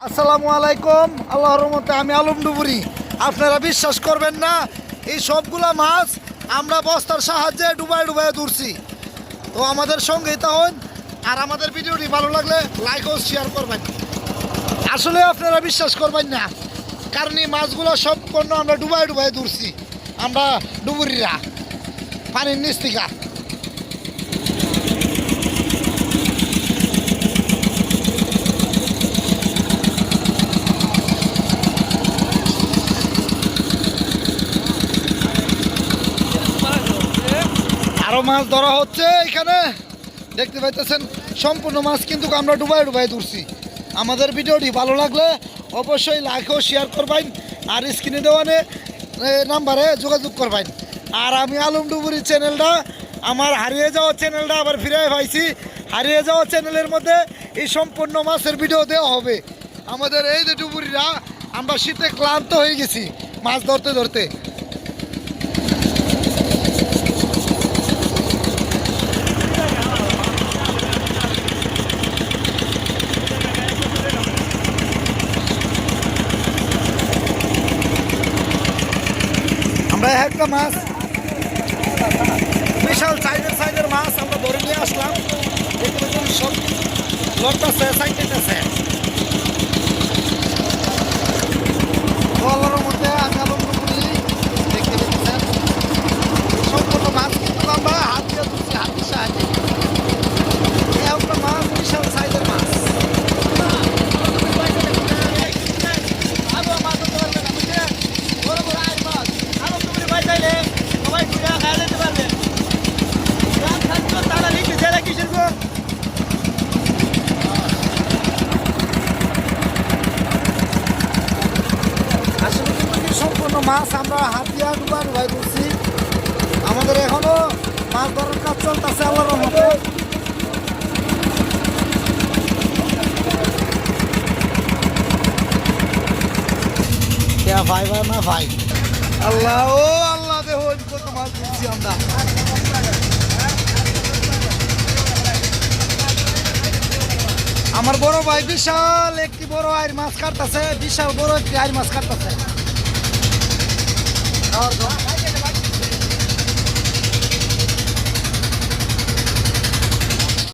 আসসালামু আলাইকুম। আল্লাহর রহমতে আমি আলম ডুবুরি। আপনারা বিশ্বাস করবেন না, এই সবগুলা মাছ আমরা বস্তার সাহায্যে ডুবাই ডুবাই ধরছি। তো আমাদের সঙ্গেই থাকুন, আর আমাদের ভিডিওটি ভালো লাগলে লাইক ও শেয়ার করবেন। আসলে আপনারা বিশ্বাস করবেন না, কারণ এই মাছগুলো সম্পূর্ণ আমরা ডুবাই ডুবাই ধরছি। আমরা ডুবুরিরা পানির নিচ থেকে। আরো মাছ ধরা হচ্ছে এখানে, দেখতে পাইতেছেন। সম্পূর্ণ মাছ কিন্তু আমরা ডুবাই ডুবাই ধরছি। আমাদের ভিডিওটি ভালো লাগলে অবশ্যই লাইক ও শেয়ার করবেন, আর স্ক্রিনে দেওয়ানে নাম্বারে যোগাযোগ করবেন। আর আমি আলম ডুবুরি চ্যানেলটা, আমার হারিয়ে যাওয়া চ্যানেলটা আবার ফিরে পাইছি। হারিয়ে যাওয়া চ্যানেলের মধ্যে এই সম্পূর্ণ মাছের ভিডিও দেওয়া হবে। আমাদের এই যে ডুবুরিরা, আমরা শীতে ক্লান্ত হয়ে গেছি মাছ ধরতে ধরতে। আমরা একটা মাছ, বিশাল সাইজের মাছ আমরা ধরে নিয়ে আসলাম। দেখতে পাচ্ছেন সব লড়তেছে, সাইডেছে। আল্লাহর মধ্যে আমি আলম ডুবুরি, দেখতে পাচ্ছেন সম্পূর্ণ মাছ কিন্তু আমরা হাত দিয়ে ধরছি, হাতের সাহায্যে। এই একটা মাছ, বিশাল সাইজের মাছ। আসলে কিন্তু সম্পূর্ণ মাছ আমরা হাত দিয়ে ডুবা ডুবাই করছি। আমাদের এখনো মাছ ধরার কাজ চলতেছে আল্লাহর রহমতে। ভাই ভাই না ভাই, আল্লাহ ও আল্লাহ, দেখো কত মাছ ধরছি আমরা। আমার বড় ভাই বিশাল একটি বড় আইর মাছ কাটতেছে, বিশাল বড় একটি আইর মাছ কাটতেছে।